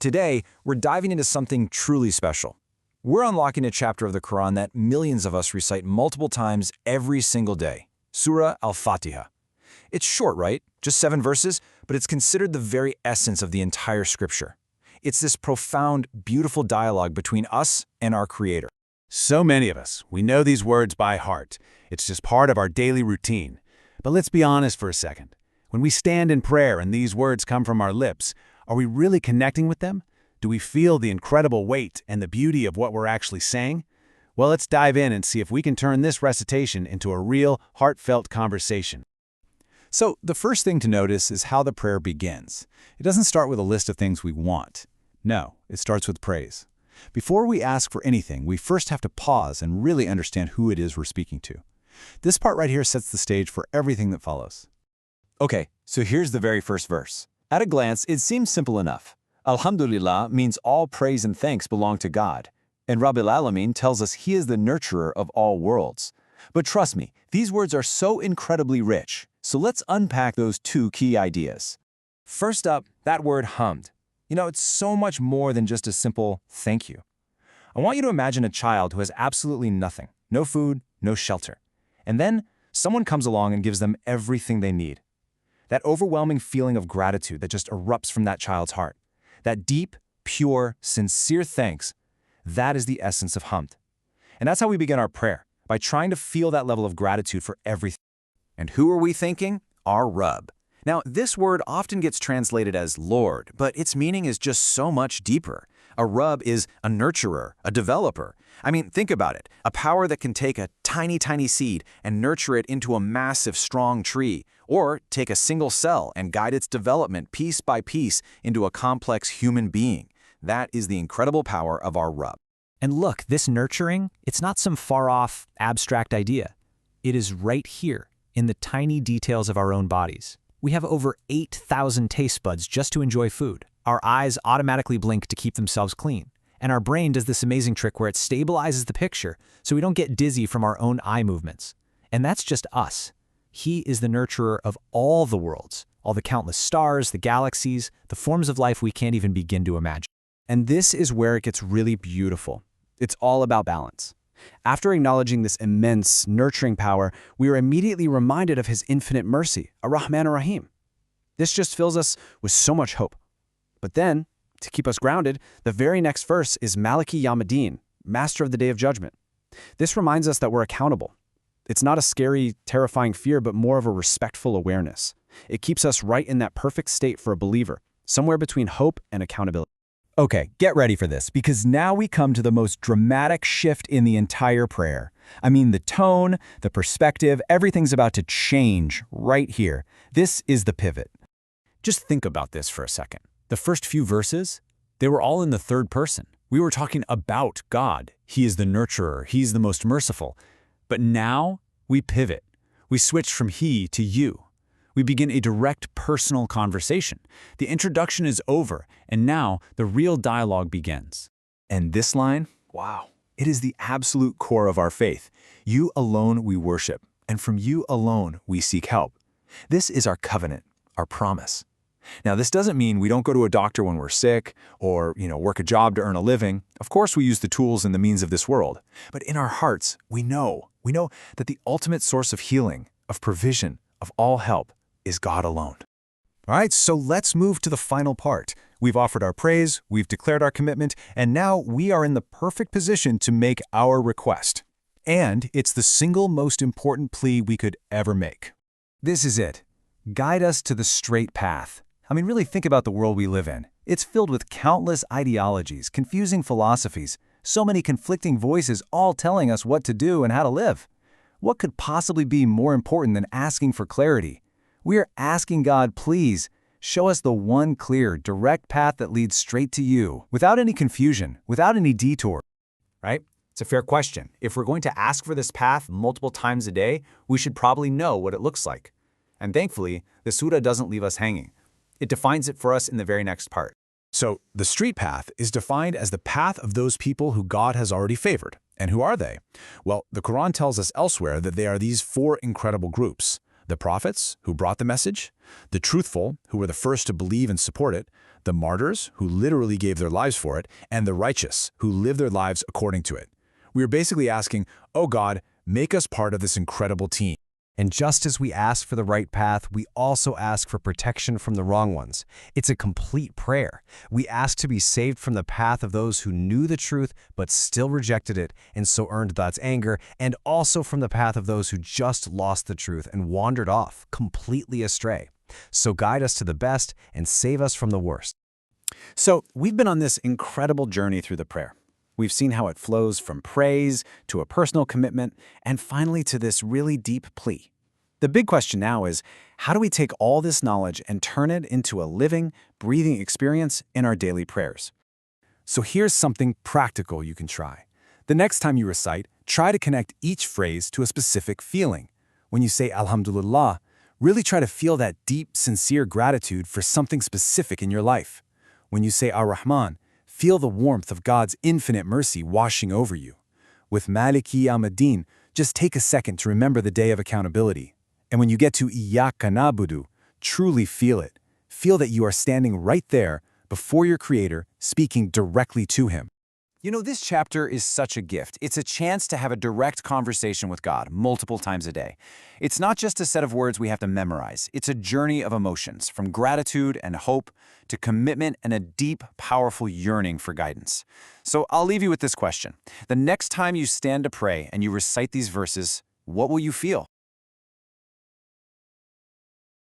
Today, we're diving into something truly special. We're unlocking a chapter of the Quran that millions of us recite multiple times every single day, Surah Al-Fatiha. It's short, right? Just 7 verses, but it's considered the very essence of the entire scripture. It's this profound, beautiful dialogue between us and our Creator. So many of us, we know these words by heart. It's just part of our daily routine. But let's be honest for a second. When we stand in prayer and these words come from our lips, are we really connecting with them? Do we feel the incredible weight and the beauty of what we're actually saying? Well, let's dive in and see if we can turn this recitation into a real, heartfelt conversation. So, the first thing to notice is how the prayer begins. It doesn't start with a list of things we want. No, it starts with praise. Before we ask for anything, we first have to pause and really understand who it is we're speaking to. This part right here sets the stage for everything that follows. Okay, so here's the very first verse. At a glance, it seems simple enough. Alhamdulillah means all praise and thanks belong to God. And Rabbil Alameen tells us He is the nurturer of all worlds. But trust me, these words are so incredibly rich. So let's unpack those 2 key ideas. First up, that word hamd. It's so much more than just a simple thank you. I want you to imagine a child who has absolutely nothing, no food, no shelter. And then someone comes along and gives them everything they need. That overwhelming feeling of gratitude that just erupts from that child's heart. That deep, pure, sincere thanks, that is the essence of hamd. And that's how we begin our prayer, by trying to feel that level of gratitude for everything. And who are we thanking? Our Rabb. Now, this word often gets translated as Lord, but its meaning is just so much deeper. A Rabb is a nurturer, a developer. I mean, think about it. A power that can take a tiny, tiny seed and nurture it into a massive, strong tree, or take a single cell and guide its development piece by piece into a complex human being. That is the incredible power of our Rabb. And look, this nurturing, it's not some far-off, abstract idea. It is right here, in the tiny details of our own bodies. We have over 8,000 taste buds just to enjoy food. Our eyes automatically blink to keep themselves clean. And our brain does this amazing trick where it stabilizes the picture so we don't get dizzy from our own eye movements. And that's just us. He is the nurturer of all the worlds, all the countless stars, the galaxies, the forms of life we can't even begin to imagine. And this is where it gets really beautiful. It's all about balance. After acknowledging this immense, nurturing power, we are immediately reminded of His infinite mercy, Ar-Rahman Ar-Rahim. This just fills us with so much hope. But then, to keep us grounded, the very next verse is Maliki Yawmid-Deen, Master of the Day of Judgment. This reminds us that we're accountable. It's not a scary, terrifying fear, but more of a respectful awareness. It keeps us right in that perfect state for a believer, somewhere between hope and accountability. Okay, get ready for this, because now we come to the most dramatic shift in the entire prayer. I mean, the tone, the perspective, everything's about to change right here. This is the pivot. Just think about this for a second. The first few verses, they were all in the third person. We were talking about God. He is the nurturer. He's the most merciful. But now we pivot. We switch from He to you. We begin a direct personal conversation. The introduction is over, and now the real dialogue begins. And this line, wow, it is the absolute core of our faith. You alone we worship, and from you alone we seek help. This is our covenant, our promise. Now, this doesn't mean we don't go to a doctor when we're sick or, work a job to earn a living. Of course, we use the tools and the means of this world. But in our hearts, we know that the ultimate source of healing, of provision, of all help, is God alone. All right, so let's move to the final part. We've offered our praise, we've declared our commitment, and now we are in the perfect position to make our request. And it's the single most important plea we could ever make. This is it. Guide us to the straight path. I mean, really think about the world we live in. It's filled with countless ideologies, confusing philosophies, so many conflicting voices all telling us what to do and how to live. What could possibly be more important than asking for clarity? We are asking God, please, show us the one clear, direct path that leads straight to you, without any confusion, without any detour. Right? It's a fair question. If we're going to ask for this path multiple times a day, we should probably know what it looks like. And thankfully, the surah doesn't leave us hanging. It defines it for us in the very next part. So, the street path is defined as the path of those people who God has already favored. And who are they? Well, the Quran tells us elsewhere that they are these 4 incredible groups: The prophets, who brought the message, the truthful, who were the first to believe and support it, the martyrs, who literally gave their lives for it, and the righteous, who lived their lives according to it. We are basically asking, oh God, make us part of this incredible team. And just as we ask for the right path, we also ask for protection from the wrong ones. It's a complete prayer. We ask to be saved from the path of those who knew the truth but still rejected it and so earned God's anger, and also from the path of those who just lost the truth and wandered off, completely astray. So guide us to the best and save us from the worst. So we've been on this incredible journey through the prayer. We've seen how it flows from praise to a personal commitment and finally to this really deep plea. The big question now is, how do we take all this knowledge and turn it into a living, breathing experience in our daily prayers? So here's something practical you can try. The next time you recite, try to connect each phrase to a specific feeling. When you say Alhamdulillah, really try to feel that deep, sincere gratitude for something specific in your life. When you say Ar-Rahman, feel the warmth of God's infinite mercy washing over you. With Maliki Yawmid-Deen, just take a second to remember the day of accountability. And when you get to Iyyaka Na'budu, truly feel it. Feel that you are standing right there before your Creator, speaking directly to Him. You know, this chapter is such a gift. It's a chance to have a direct conversation with God multiple times a day. It's not just a set of words we have to memorize. It's a journey of emotions, from gratitude and hope to commitment and a deep, powerful yearning for guidance. So I'll leave you with this question. The next time you stand to pray and you recite these verses, what will you feel?